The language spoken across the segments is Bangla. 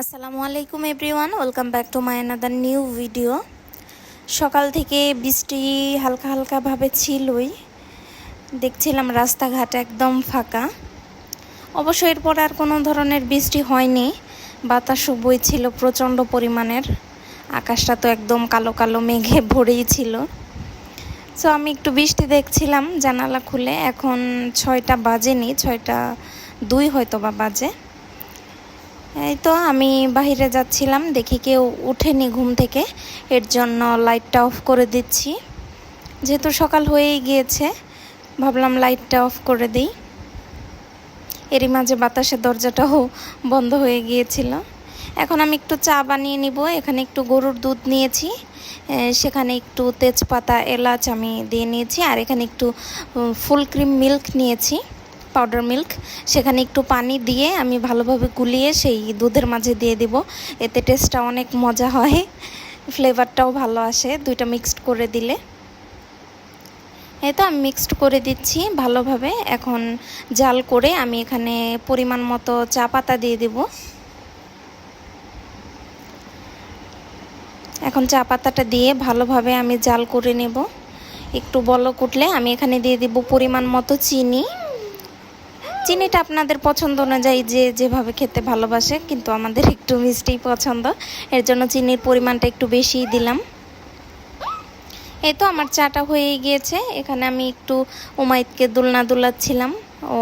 আসসালামু আলাইকুম everyone, welcome back to my another new video. সকাল থেকে বৃষ্টি হালকা হালকাভাবে ছিলই, দেখছিলাম রাস্তাঘাট একদম ফাঁকা। অবশ্য এরপর আর কোনো ধরনের বৃষ্টি হয়নি, বাতাসও বইছিল প্রচণ্ড পরিমাণের। আকাশটা তো একদম কালো কালো মেঘে ভরেই ছিল। সো আমি একটু বৃষ্টি দেখছিলাম জানালা খুলে। এখন 6টা বাজেনি, 6টা 2 হয়তো বা বাজে। এই তো আমি বাইরে যাচ্ছিলাম, দেখি কেউ ওঠেনি ঘুম থেকে, এর জন্য লাইটটা অফ করে দিচ্ছি। যেহেতু সকাল হয়েই গিয়েছে, ভাবলাম লাইটটা অফ করে দিই। এরই মাঝে বাতাসের দরজাটাও বন্ধ হয়ে গিয়েছিল। এখন আমি একটু চা বানিয়ে নিব। এখানে একটু গরুর দুধ নিয়েছি, সেখানে একটু তেজপাতা এলাচ আমি দিয়ে নিয়েছি, আর এখানে একটু ফুল ক্রিম মিল্ক নিয়েছি, পাউডার মিল্ক। সেখানে একটু পানি দিয়ে আমি ভালোভাবে গুলিয়ে সেই দুধের মাঝে দিয়ে দিব। এতে টেস্টটা অনেক মজা হয়, ফ্লেভারটাও ভালো আসে দুইটা মিক্সড করে দিলে। এই তো আমি মিক্সড করে দিচ্ছি ভালোভাবে। এখন জাল করে আমি এখানে পরিমাণ মতো চা পাতা দিয়ে দেব। এখন চা পাতাটা দিয়ে ভালোভাবে আমি জাল করে নেব। একটু বলক উঠলে আমি এখানে দিয়ে দেব পরিমাণ মতো চিনি। চিনিটা আপনাদের পছন্দ অনুযায়ী যে যেভাবে খেতে ভালোবাসে, কিন্তু আমাদের একটু মিষ্টি পছন্দ, এর জন্য চিনির পরিমাণটা একটু বেশিই দিলাম। এই তো আমার চাটা হয়ে গিয়েছে। এখানে আমি একটু উমাইদকে দুলনা দুলাচ্ছিলাম, ও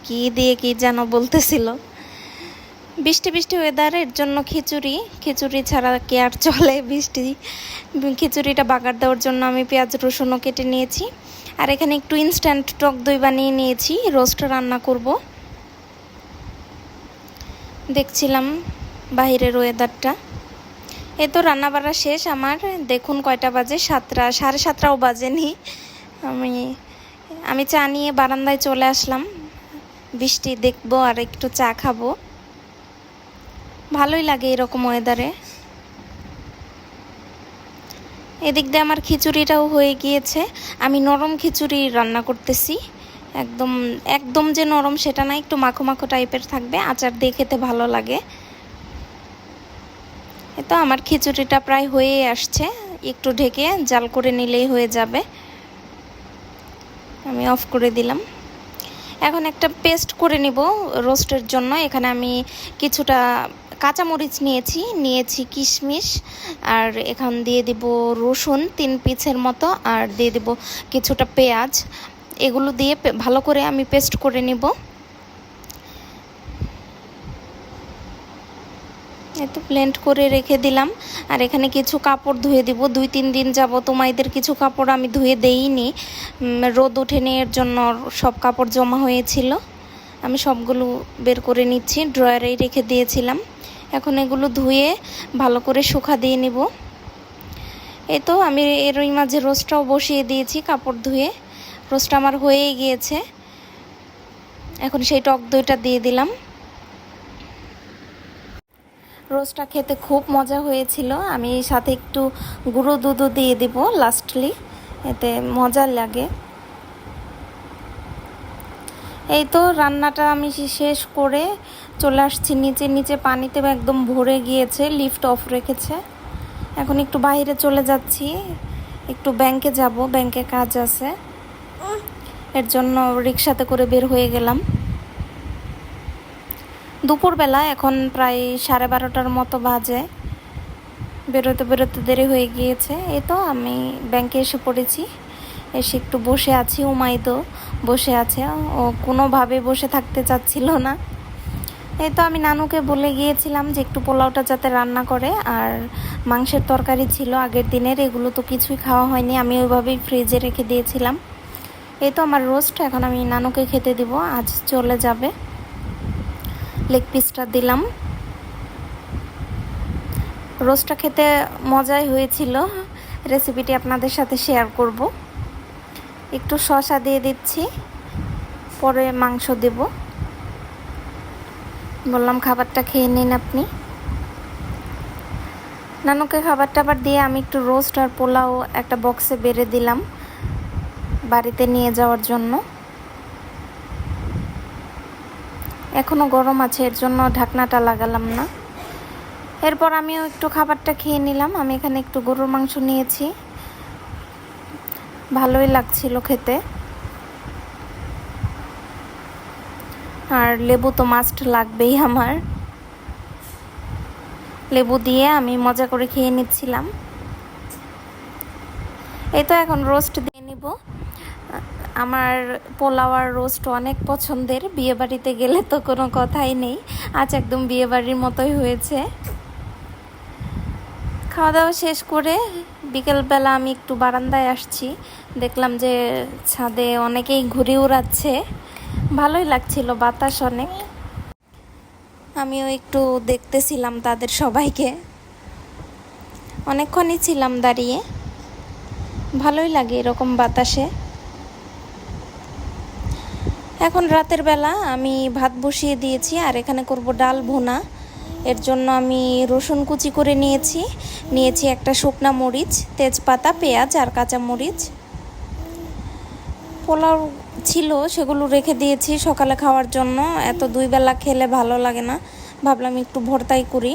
কি দিয়ে কি যেন বলতেছিল। বৃষ্টি বৃষ্টি ওয়েদারের জন্য খিচুড়ি ছাড়া কি আর চলে। খিচুড়িটা বাগার দেওয়ার জন্য আমি পেঁয়াজ রসুনও কেটে নিয়েছি, আর এখানে একটু ইনস্ট্যান্ট টক দই বানিয়ে নিয়েছি, রোস্ট রান্না করব। দেখছিলাম বাইরের ওয়েদারটা। এই তো রান্নাবাড়া শেষ আমার। দেখুন কয়টা বাজে, 7টা, 7:30টাও বাজেনি। আমি চা নিয়ে বারান্দায় চলে আসলাম, বৃষ্টি দেখবো আর একটু চা খাবো। ভালোই লাগে এরকম ওয়েদারে। এদিক দিয়ে আমার খিচুড়িটাও হয়ে গিয়েছে। আমি নরম খিচুড়ি রান্না করতেছি, একদম একদম যে নরম সেটা না, একটু মাখো মাখো টাইপের থাকবে, আচার দিয়ে খেতে ভালো লাগে। এই তো আমার খিচুড়িটা প্রায় হয়ে আসছে, একটু ঢেকে জাল করে নিলেই হয়ে যাবে। আমি অফ করে দিলাম। এখন একটা পেস্ট করে নিব রোস্টের জন্য। এখানে আমি কিছুটা কাঁচামরিচ নিয়েছি কিশমিশ, আর এখান দিয়ে দিব রসুন 3 পিসের মতো, আর দিয়ে দিব কিছুটা পেঁয়াজ। এগুলো দিয়ে ভালো করে আমি পেস্ট করে নিব। একটু ব্লেন্ড করে রেখে দিলাম। আর এখানে কিছু কাপড় ধুয়ে দিব। 2-3 দিন যাবত মাইদের কিছু কাপড় আমি ধুয়ে দেইনি, রোদ ওঠেনি, এর জন্য সব কাপড় জমা হয়েছিল। আমি সবগুলো বের করে নিচ্ছি, ড্রয়ারেই রেখে দিয়েছিলাম। এখন এগুলো ধুয়ে ভালো করে শুকা দিয়ে নিব। এই তো আমি এরই মাঝে রোস্টটাও বসিয়ে দিয়েছি কাপড় ধুয়ে। রোস্টটা আমার হয়েই গিয়েছে। এখন সেই টক দইটা দিয়ে দিলাম। রোস্টটা খেতে খুব মজা হয়েছিল। আমি সাথে একটু গুঁড়ো দুধও দিয়ে দিব লাস্টলি, এতে মজা লাগে। এই তো রান্নাটা আমি শেষ করে চলে আসছি নিচে পানিতে একদম ভরে গিয়েছে, লিফট অফ রেখেছে। এখন একটু বাইরে চলে যাচ্ছি, একটু ব্যাংকে যাব, ব্যাংকে কাজ আছে, এর জন্য রিক্সাতে করে বের হয়ে গেলাম। দুপুরবেলা, এখন প্রায় 12:30টার মতো বাজে। বেরোতে দেরি হয়ে গিয়েছে। এই তো আমি ব্যাংকে এসে পড়েছি, এসে একটু বসে আছি। উমাইদও বসে আছে, ও কোনোভাবে বসে থাকতে চাচ্ছিল না। এই তো আমি নানুকে বলে গিয়েছিলাম যে একটু পোলাওটা যাতে রান্না করে, আর মাংসের তরকারি ছিল আগের দিনের, এগুলো তো কিছুই খাওয়া হয়নি, আমি ওইভাবেই ফ্রিজে রেখে দিয়েছিলাম। এই তো আমার রোস্ট এখন আমি নানুকে খেতে দিব, আজ চলে যাবে। লেগ পিসটা দিলাম। রোস্টটা খেতে মজাই হয়েছিল, রেসিপিটি আপনাদের সাথে শেয়ার করব। একটু শসা দিয়ে দিচ্ছি, পরে মাংস দেব। বললাম খাবারটা খেয়ে নিন আপনি। নানুকে খাবারটা আবার দিয়ে আমি একটু রোস্ট আর পোলাও একটা বক্সে বেড়ে দিলাম বাড়িতে নিয়ে যাওয়ার জন্য। এখনও গরম আছে, এর জন্য ঢাকনাটা লাগালাম না। এরপর আমিও একটু খাবারটা খেয়ে নিলাম। আমি এখানে একটু গরুর মাংস নিয়েছি, ভালোই লাগছিল খেতে। আর লেবু তো মাস্ট লাগবেই আমার, লেবু দিয়ে আমি মজা করে খেয়ে নিচ্ছিলাম। এই তো এখন রোস্ট দিয়ে নিব। আমার পোলাও আর রোস্ট অনেক পছন্দের, বিয়েবাড়িতে গেলে তো কোনো কথাই নেই। আজ একদম বিয়েবাড়ির মতোই হয়েছে। খাওয়া দাওয়া শেষ করে বিকেলবেলা আমি একটু বারান্দায় আসছি, দেখলাম যে ছাদে অনেকেই ঘুরে উড়াচ্ছে, ভালোই লাগছিল, বাতাস অনেক। আমিও একটু দেখতেছিলাম তাদের সবাইকে, অনেকক্ষণই ছিলাম দাঁড়িয়ে, ভালোই লাগে এরকম বাতাসে। এখন রাতের বেলা আমি ভাত বসিয়ে দিয়েছি, আর এখানে করব ডাল ভুনা। এর জন্য আমি রসুন কুচি করে নিয়েছি একটা শুকনা মরিচ, তেজপাতা, পেঁয়াজ আর কাঁচা মরিচ। পোলাও ছিল সেগুলো রেখে দিয়েছি সকালে খাওয়ার জন্য, এত দুই বেলা খেলে ভালো লাগে না, ভাবলাম একটু ভর্তাই করি।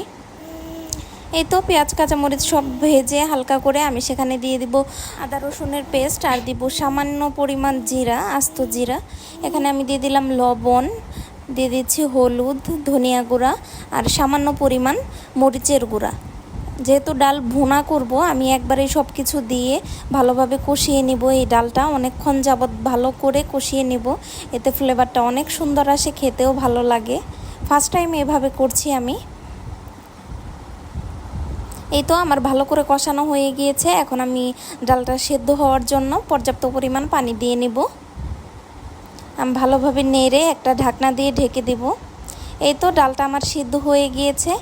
এই তো পেঁয়াজ কাঁচামরিচ সব ভেজে হালকা করে আমি সেখানে দিয়ে দিব আদা রসুনের পেস্ট, আর দিব সামান্য পরিমাণ জিরা, আস্ত জিরা। এখানে আমি দিয়ে দিলাম লবণ, দিয়ে দিচ্ছি হলুদ, ধনিয়া গুঁড়া আর সামান্য পরিমাণ মরিচের গুঁড়া। যেহেতু ডাল ভুনা করব, আমি একবারে সব কিছু দিয়ে ভালোভাবে কষিয়ে নিব। এই ডালটা অনেকক্ষণ যাবৎ ভালো করে কষিয়ে নিব, এতে ফ্লেভারটা অনেক সুন্দর আসে, খেতেও ভালো লাগে। ফার্স্ট টাইম এভাবে করছি আমি। এই তো আমার ভালো করে কষানো হয়ে গিয়েছে, এখন আমি ডালটা সেদ্ধ হওয়ার জন্য পর্যাপ্ত পরিমাণ পানি দিয়ে নেব। আমি ভালোভাবে নেড়ে একটা ঢাকনা দিয়ে ঢেকে দেব। এই তো ডালটা আমার সিদ্ধ হয়ে গিয়েছে,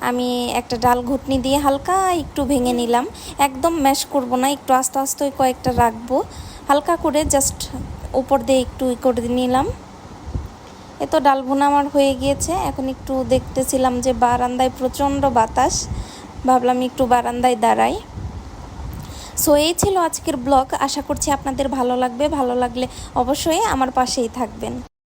আমি একটা ডাল ঘুটনি দিয়ে হালকা একটু ভেঙে নিলাম, একদম ম্যাশ করব না, একটু আস্তে আস্তে কয়েকটা রাখবো, হালকা করে জাস্ট উপর দিয়ে একটু করে নিলাম। এই তো ডাল ভুনা আমার হয়ে গিয়েছে। এখন একটু দেখতেছিলাম যে বারান্দায় প্রচণ্ড বাতাস, ভাবলাম একটু বারান্দায় দাঁড়াই। সো এই ছিল আজকের ব্লগ, আশা করছি আপনাদের ভালো লাগবে। ভালো লাগলে অবশ্যই আমার পাশেই থাকবেন।